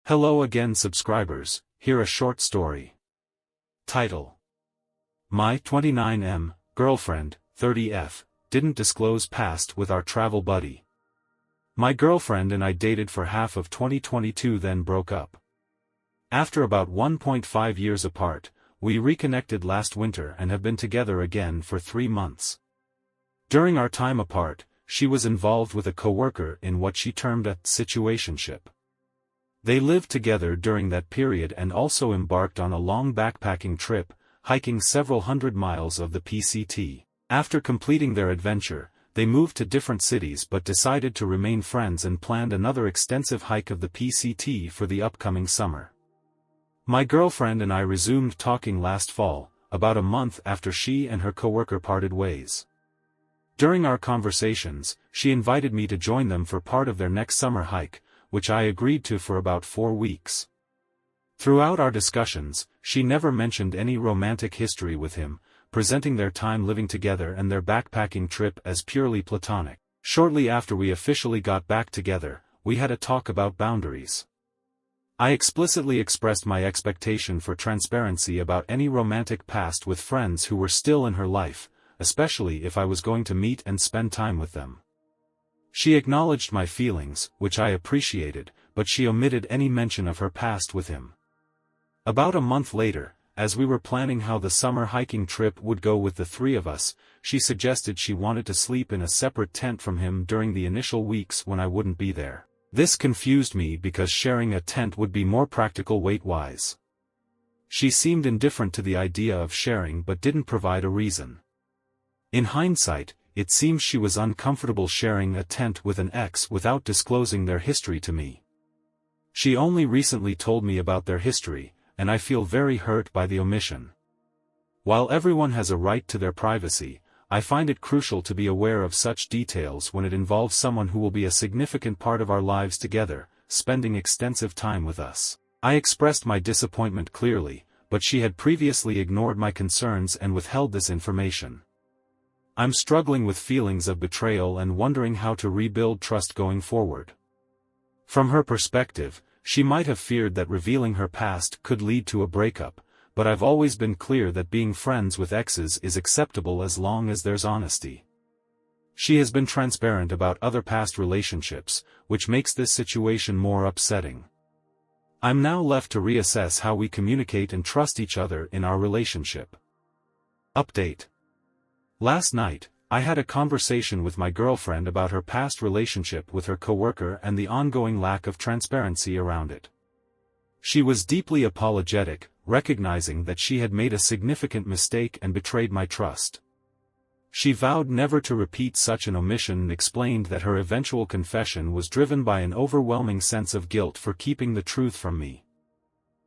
Hello again subscribers, here a short story. Title: My 29M, girlfriend, 30F, didn't disclose past with our travel buddy. My girlfriend and I dated for half of 2022 then broke up. After about 1.5 years apart, we reconnected last winter and have been together again for 3 months. During our time apart, she was involved with a coworker in what she termed a situationship. They lived together during that period and also embarked on a long backpacking trip, hiking several hundred miles of the PCT. After completing their adventure, they moved to different cities but decided to remain friends and planned another extensive hike of the PCT for the upcoming summer. My girlfriend and I resumed talking last fall, about a month after she and her coworker parted ways. During our conversations, she invited me to join them for part of their next summer hike, which I agreed to for about 4 weeks. Throughout our discussions, she never mentioned any romantic history with him, presenting their time living together and their backpacking trip as purely platonic. Shortly after we officially got back together, we had a talk about boundaries. I explicitly expressed my expectation for transparency about any romantic past with friends who were still in her life, especially if I was going to meet and spend time with them. She acknowledged my feelings, which I appreciated, but she omitted any mention of her past with him. About a month later, as we were planning how the summer hiking trip would go with the 3 of us, she suggested she wanted to sleep in a separate tent from him during the initial weeks when I wouldn't be there. This confused me because sharing a tent would be more practical weight-wise. She seemed indifferent to the idea of sharing but didn't provide a reason. In hindsight, it seems she was uncomfortable sharing a tent with an ex without disclosing their history to me. She only recently told me about their history, and I feel very hurt by the omission. While everyone has a right to their privacy, I find it crucial to be aware of such details when it involves someone who will be a significant part of our lives together, spending extensive time with us. I expressed my disappointment clearly, but she had previously ignored my concerns and withheld this information. I'm struggling with feelings of betrayal and wondering how to rebuild trust going forward. From her perspective, she might have feared that revealing her past could lead to a breakup, but I've always been clear that being friends with exes is acceptable as long as there's honesty. She has been transparent about other past relationships, which makes this situation more upsetting. I'm now left to reassess how we communicate and trust each other in our relationship. Update. Last night, I had a conversation with my girlfriend about her past relationship with her coworker and the ongoing lack of transparency around it. She was deeply apologetic, recognizing that she had made a significant mistake and betrayed my trust. She vowed never to repeat such an omission and explained that her eventual confession was driven by an overwhelming sense of guilt for keeping the truth from me.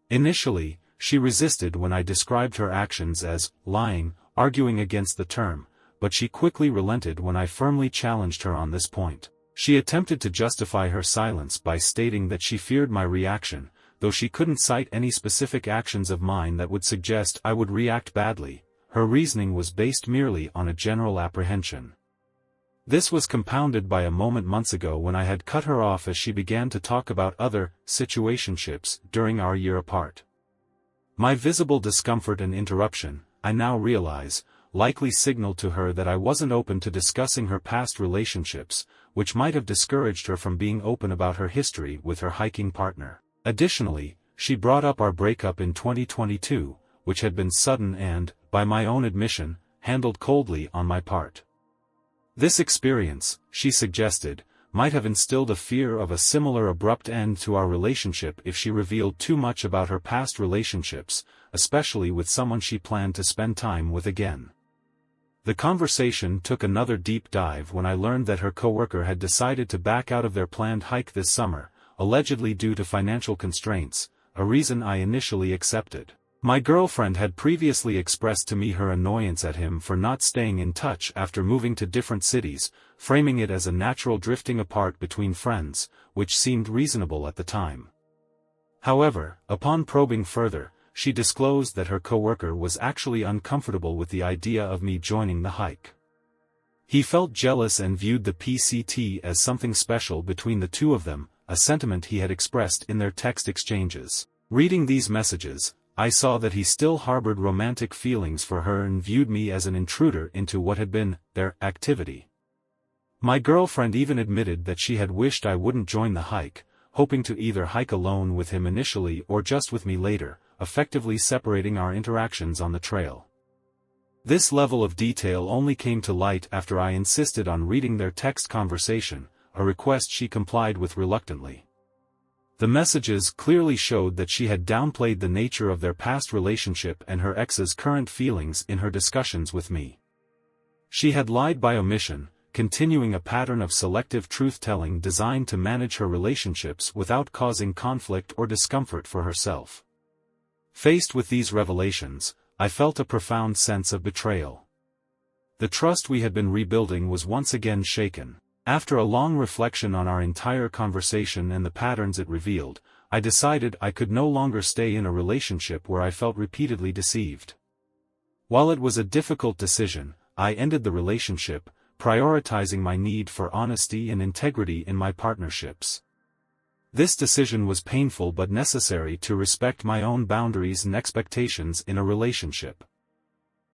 Initially, she resisted when I described her actions as lying, arguing against the term, but she quickly relented when I firmly challenged her on this point. She attempted to justify her silence by stating that she feared my reaction, though she couldn't cite any specific actions of mine that would suggest I would react badly. Her reasoning was based merely on a general apprehension. This was compounded by a moment months ago when I had cut her off as she began to talk about other situationships during our year apart. My visible discomfort and interruption, I now realize, likely signaled to her that I wasn't open to discussing her past relationships, which might have discouraged her from being open about her history with her hiking partner. Additionally, she brought up our breakup in 2022, which had been sudden and, by my own admission, handled coldly on my part. This experience, she suggested, might have instilled a fear of a similar abrupt end to our relationship if she revealed too much about her past relationships, especially with someone she planned to spend time with again. The conversation took another deep dive when I learned that her coworker had decided to back out of their planned hike this summer, allegedly due to financial constraints, a reason I initially accepted. My girlfriend had previously expressed to me her annoyance at him for not staying in touch after moving to different cities, framing it as a natural drifting apart between friends, which seemed reasonable at the time. However, upon probing further, she disclosed that her coworker was actually uncomfortable with the idea of me joining the hike. He felt jealous and viewed the PCT as something special between the two of them, a sentiment he had expressed in their text exchanges. Reading these messages, I saw that he still harbored romantic feelings for her and viewed me as an intruder into what had been their activity. My girlfriend even admitted that she had wished I wouldn't join the hike, hoping to either hike alone with him initially or just with me later, effectively separating our interactions on the trail. This level of detail only came to light after I insisted on reading their text conversation, a request she complied with reluctantly. The messages clearly showed that she had downplayed the nature of their past relationship and her ex's current feelings in her discussions with me. She had lied by omission, continuing a pattern of selective truth-telling designed to manage her relationships without causing conflict or discomfort for herself. Faced with these revelations, I felt a profound sense of betrayal. The trust we had been rebuilding was once again shaken. After a long reflection on our entire conversation and the patterns it revealed, I decided I could no longer stay in a relationship where I felt repeatedly deceived. While it was a difficult decision, I ended the relationship, prioritizing my need for honesty and integrity in my partnerships. This decision was painful but necessary to respect my own boundaries and expectations in a relationship.